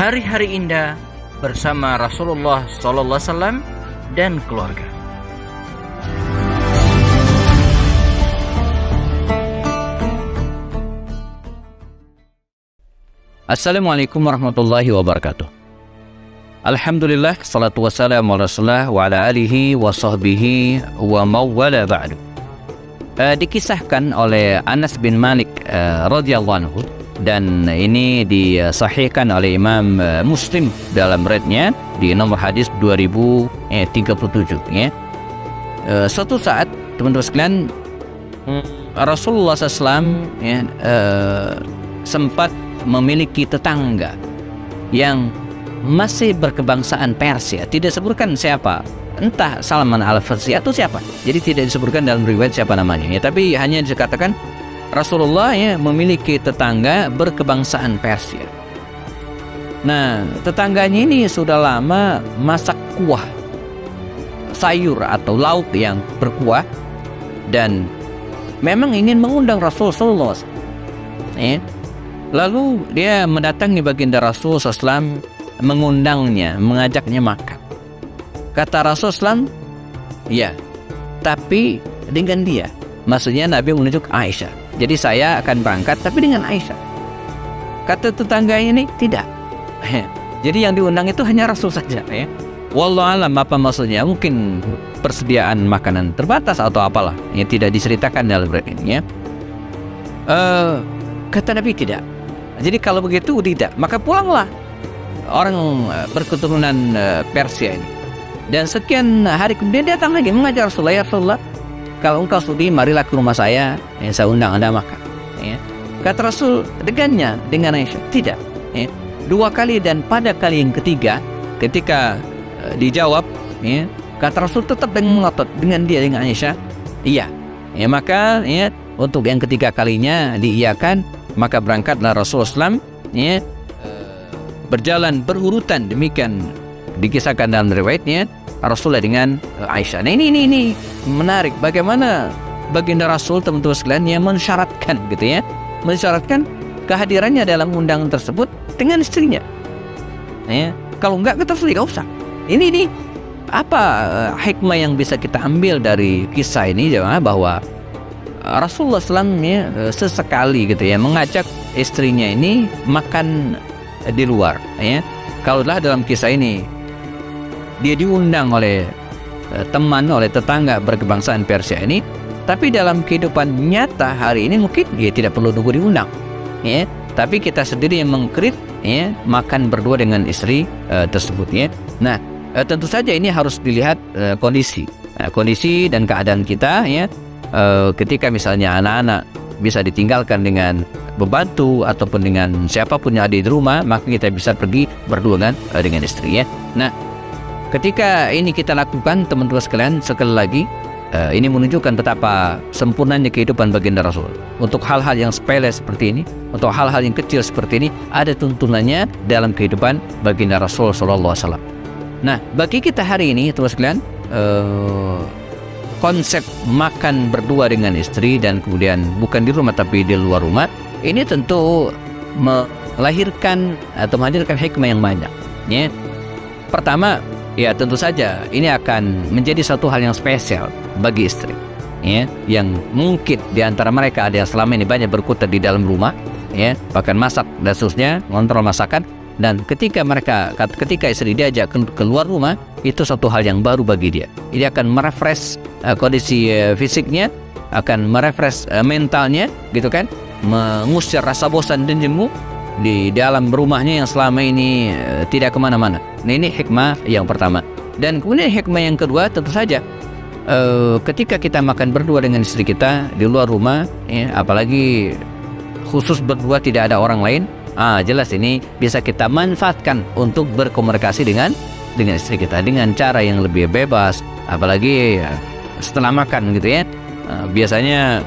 hari-hari indah bersama Rasulullah SAW dan keluarga. Assalamualaikum warahmatullahi wabarakatuh. Alhamdulillah, salatu wassalamu ala rasulillah wa ala alihi wa sahbihi wa mawwala ba'du. Dikisahkan oleh Anas bin Malik radhiyallahu anhu, dan ini disahihkan oleh Imam Muslim dalam riwayatnya di nomor hadis 2037 ya. Suatu saat teman-teman sekalian, Rasulullah SAW ya, sempat memiliki tetangga yang masih berkebangsaan Persia. Tidak disebutkan siapa, entah Salman Al-Farsi atau siapa. Jadi tidak disebutkan dalam riwayat siapa namanya ya, tapi hanya dikatakan Rasulullah ya memiliki tetangga berkebangsaan Persia. Nah, tetangganya ini sudah lama masak kuah sayur atau lauk yang berkuah, dan memang ingin mengundang Rasulullah ya. Lalu dia mendatangi baginda Rasul SAW, mengundangnya, mengajaknya makan. Kata Rasul SAW, ya, tapi dengan dia. Maksudnya Nabi menunjuk Aisyah. Jadi saya akan berangkat tapi dengan Aisyah. Kata tetangganya ini, tidak. Jadi yang diundang itu hanya Rasul saja ya. Wallahu alam apa maksudnya, mungkin persediaan makanan terbatas atau apalah yang tidak diceritakan dalam riwayat ini ya. Kata Nabi tidak. Jadi kalau begitu tidak, maka pulanglah orang berketurunan Persia ini. Dan sekian hari kemudian datang lagi mengajar Rasulullah, ya Rasulullah, kalau engkau sudi marilah ke rumah saya undang Anda makan ya. Kata Rasul dengan Aisyah, tidak ya. Dua kali, dan pada kali yang ketiga ketika dijawab ya, kata Rasul tetap dengan mengotot dengan Aisyah, iya ya. Maka ya, untuk yang ketiga kalinya diiyakan, maka berangkatlah Rasulullah SAW ya, berjalan berurutan, demikian dikisahkan dalam riwayatnya Rasulullah dengan Aisyah. Nah ini menarik, bagaimana baginda Rasul teman-teman sekalian yang mensyaratkan gitu ya, mensyaratkan kehadirannya dalam undangan tersebut dengan istrinya ya. Kalau enggak kita tidak usah. Ini apa hikmah yang bisa kita ambil dari kisah ini jemaah, bahwa Rasulullah SAW ya, sesekali gitu ya mengajak istrinya ini makan di luar ya. Kalaulah dalam kisah ini dia diundang oleh teman, oleh tetangga berkebangsaan Persia ini, tapi dalam kehidupan nyata hari ini mungkin dia tidak perlu nunggu diundang ya. Tapi kita sendiri yang mengkrit ya, makan berdua dengan istri tersebut ya. Nah, tentu saja ini harus dilihat kondisi dan keadaan kita ya. Ketika misalnya anak-anak bisa ditinggalkan dengan pembantu ataupun dengan siapapun yang ada di rumah, maka kita bisa pergi berdua dengan istri ya. Nah, ketika ini kita lakukan teman-teman sekalian, sekali lagi ini menunjukkan betapa sempurnanya kehidupan baginda Rasul. Untuk hal-hal yang sepele seperti ini, untuk hal-hal yang kecil seperti ini, ada tuntunannya dalam kehidupan baginda Rasul SAW. Nah, bagi kita hari ini teman-teman sekalian, konsep makan berdua dengan istri dan kemudian bukan di rumah tapi di luar rumah, ini tentu melahirkan atau menghadirkan hikmah yang banyak ya. Pertama ya, tentu saja ini akan menjadi satu hal yang spesial bagi istri ya, yang mungkin di antara mereka ada yang selama ini banyak berkutat di dalam rumah ya, bahkan masak dan seterusnya, ngontrol masakan. Dan ketika istri diajak keluar rumah, itu satu hal yang baru bagi dia. Ini akan merefresh kondisi fisiknya, akan merefresh mentalnya gitu kan, mengusir rasa bosan dan jemu di dalam rumahnya yang selama ini tidak kemana-mana. Nah, ini hikmah yang pertama. Dan kemudian hikmah yang kedua, tentu saja ketika kita makan berdua dengan istri kita di luar rumah ya, apalagi khusus berdua tidak ada orang lain, jelas ini bisa kita manfaatkan untuk berkomunikasi dengan istri kita dengan cara yang lebih bebas, apalagi setelah makan gitu ya. Biasanya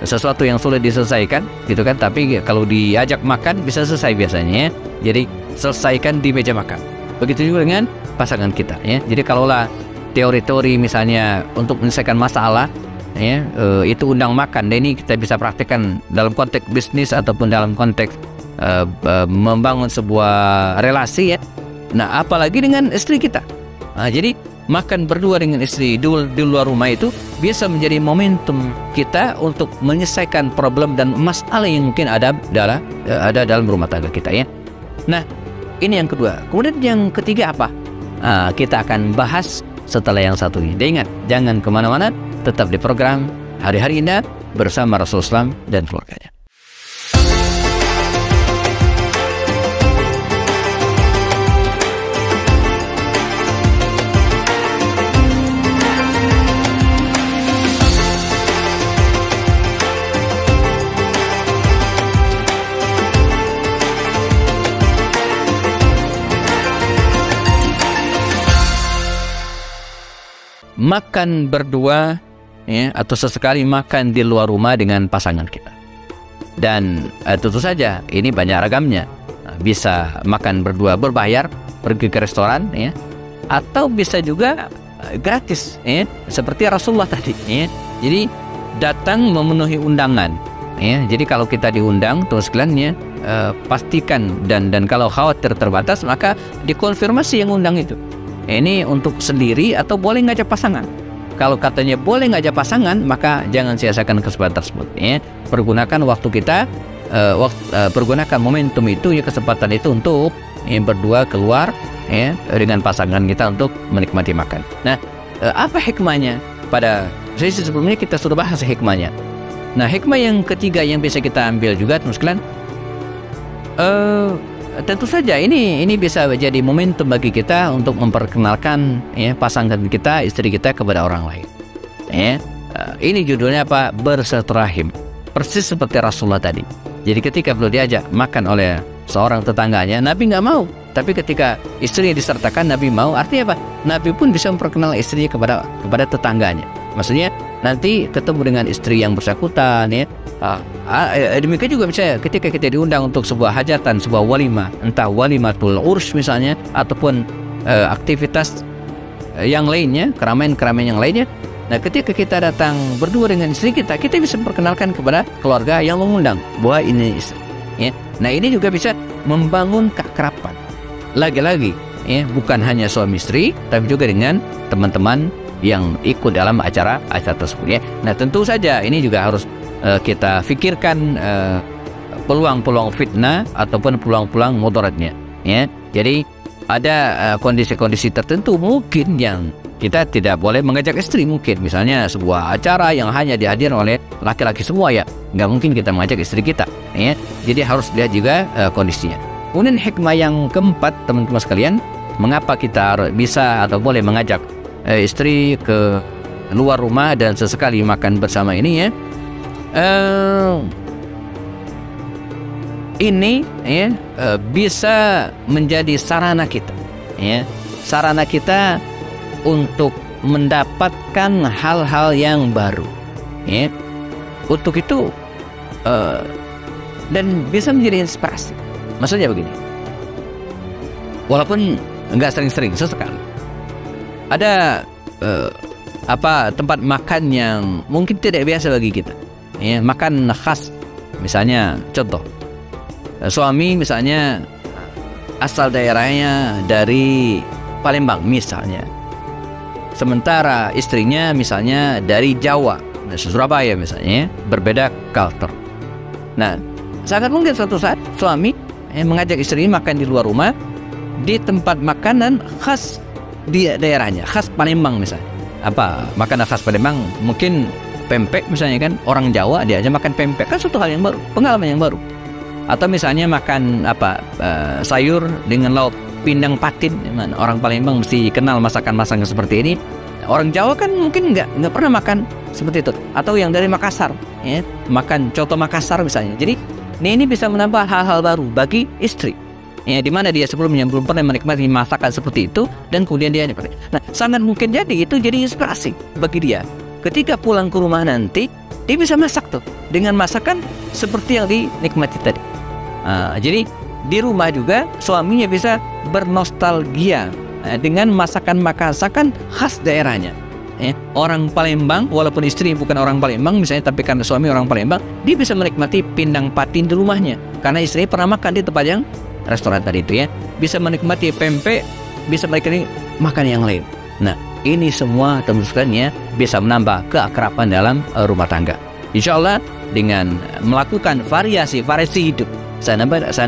sesuatu yang sulit diselesaikan gitu kan, tapi kalau diajak makan bisa selesai biasanya ya. Jadi selesaikan di meja makan. Begitu juga dengan pasangan kita ya. Jadi kalaulah teori-teori misalnya untuk menyelesaikan masalah ya, itu undang makan, dan ini kita bisa praktekkan dalam konteks bisnis ataupun dalam konteks membangun sebuah relasi ya. Nah, apalagi dengan istri kita. Jadi makan berdua dengan istri di luar rumah itu bisa menjadi momentum kita untuk menyelesaikan problem dan masalah yang mungkin ada dalam rumah tangga kita ya. Nah, ini yang kedua. Kemudian yang ketiga apa? Kita akan bahas setelah yang satu ini. Dan ingat, jangan kemana-mana, tetap di program Hari-Hari Indah bersama Rasulullah dan keluarganya. Makan berdua ya, atau sesekali makan di luar rumah dengan pasangan kita. Dan tentu saja ini banyak ragamnya. Bisa makan berdua berbayar, pergi ke restoran ya, atau bisa juga gratis ya, seperti Rasulullah tadi ya. Jadi datang memenuhi undangan ya. Jadi kalau kita diundang terus sekalian pastikan dan kalau khawatir terbatas maka dikonfirmasi yang undang itu. Ini untuk sendiri atau boleh ngajak pasangan. Kalau katanya boleh ngajak pasangan, maka jangan sia-siakan kesempatan tersebut ya. Pergunakan waktu kita, pergunakan momentum itu ya, kesempatan itu untuk berdua keluar ya dengan pasangan kita untuk menikmati makan. Nah, apa hikmahnya? Pada sesi sebelumnya kita sudah bahas hikmahnya. Nah, hikmah yang ketiga yang bisa kita ambil juga teman sekalian, tentu saja ini bisa menjadi momentum bagi kita untuk memperkenalkan ya pasangan kita, istri kita kepada orang lain. Ya, ini judulnya apa? Bersilaturahim. Persis seperti Rasulullah tadi. Jadi ketika beliau diajak makan oleh seorang tetangganya, Nabi nggak mau. Tapi ketika istrinya disertakan, Nabi mau. Artinya apa? Nabi pun bisa memperkenalkan istrinya kepada tetangganya. Maksudnya nanti ketemu dengan istri yang bersangkutan ya. Demikian juga misalnya ketika kita diundang untuk sebuah hajatan, sebuah walimah, entah walimatul urs misalnya, ataupun aktivitas yang lainnya, keramaian-keramaian yang lainnya. Nah, ketika kita datang berdua dengan istri kita bisa memperkenalkan kepada keluarga yang mengundang bahwa ini istri ya. Nah, ini juga bisa membangun keakraban. Lagi-lagi ya, bukan hanya suami istri, tapi juga dengan teman-teman yang ikut dalam acara tersebut ya. Nah, tentu saja ini juga harus kita fikirkan peluang-peluang fitnah ataupun peluang-peluang mudaratnya ya. Jadi ada kondisi-kondisi tertentu mungkin yang kita tidak boleh mengajak istri, mungkin misalnya sebuah acara yang hanya dihadiri oleh laki-laki semua ya, nggak mungkin kita mengajak istri kita ya. Jadi harus lihat juga kondisinya. Kemudian hikmah yang keempat teman-teman sekalian, mengapa kita bisa atau boleh mengajak istri ke luar rumah dan sesekali makan bersama ini ya. Ini ya bisa menjadi sarana kita ya, sarana kita untuk mendapatkan hal-hal yang baru ya. Untuk itu dan bisa menjadi inspirasi. Maksudnya begini, walaupun nggak sering-sering, sesekali ada tempat makan yang mungkin tidak biasa bagi kita ya, makan khas. Misalnya contoh, suami misalnya asal daerahnya dari Palembang misalnya, sementara istrinya misalnya dari Jawa, Surabaya misalnya, berbeda culture. Nah, sangat mungkin suatu saat suami mengajak istrinya makan di luar rumah di tempat makanan khas di daerahnya, khas Palembang misalnya. Apa makanan khas Palembang? Mungkin pempek misalnya kan, orang Jawa dia aja makan pempek, kan suatu hal yang baru, pengalaman yang baru. Atau misalnya makan sayur dengan lauk pindang patin, orang Palembang mesti kenal masakan-masakan seperti ini. Orang Jawa kan mungkin nggak pernah makan seperti itu. Atau yang dari Makassar ya, makan coto Makassar misalnya. Jadi ini bisa menambah hal-hal baru bagi istri ya, di mana dia sebelumnya belum pernah menikmati masakan seperti itu, dan kemudian dia nikmati. Nah, sangat mungkin jadi itu jadi inspirasi bagi dia. Ketika pulang ke rumah nanti, dia bisa masak tuh dengan masakan seperti yang dinikmati tadi. Jadi di rumah juga suaminya bisa bernostalgia dengan masakan khas daerahnya. ya, orang Palembang, walaupun istri bukan orang Palembang misalnya, tapi karena suami orang Palembang, dia bisa menikmati pindang patin di rumahnya karena istri pernah makan di tempat yang restoran tadi itu ya, bisa menikmati pempek, bisa menikmati makan yang lain. Nah, ini semua teman-teman ya bisa menambah keakraban dalam rumah tangga. Insya Allah dengan melakukan variasi hidup, saya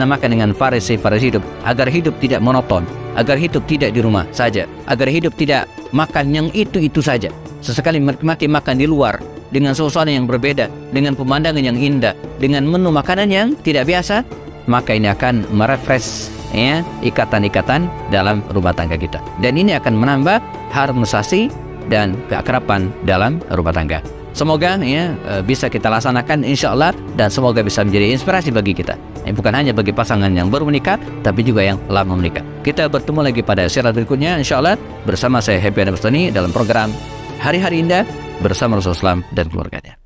namakan dengan variasi hidup, agar hidup tidak monoton, agar hidup tidak di rumah saja, agar hidup tidak makan yang itu saja, sesekali menikmati makan di luar dengan suasana yang berbeda, dengan pemandangan yang indah, dengan menu makanan yang tidak biasa, maka ini akan merefresh ya ikatan-ikatan dalam rumah tangga kita, dan ini akan menambah harmonisasi dan keakraban dalam rumah tangga. Semoga ya bisa kita laksanakan insya Allah, dan semoga bisa menjadi inspirasi bagi kita, bukan hanya bagi pasangan yang baru menikah, tapi juga yang lama menikah. Kita bertemu lagi pada siaran berikutnya insya Allah bersama saya Happy Anda Bustani dalam program Hari-Hari Indah bersama Rasulullah SAW dan keluarganya.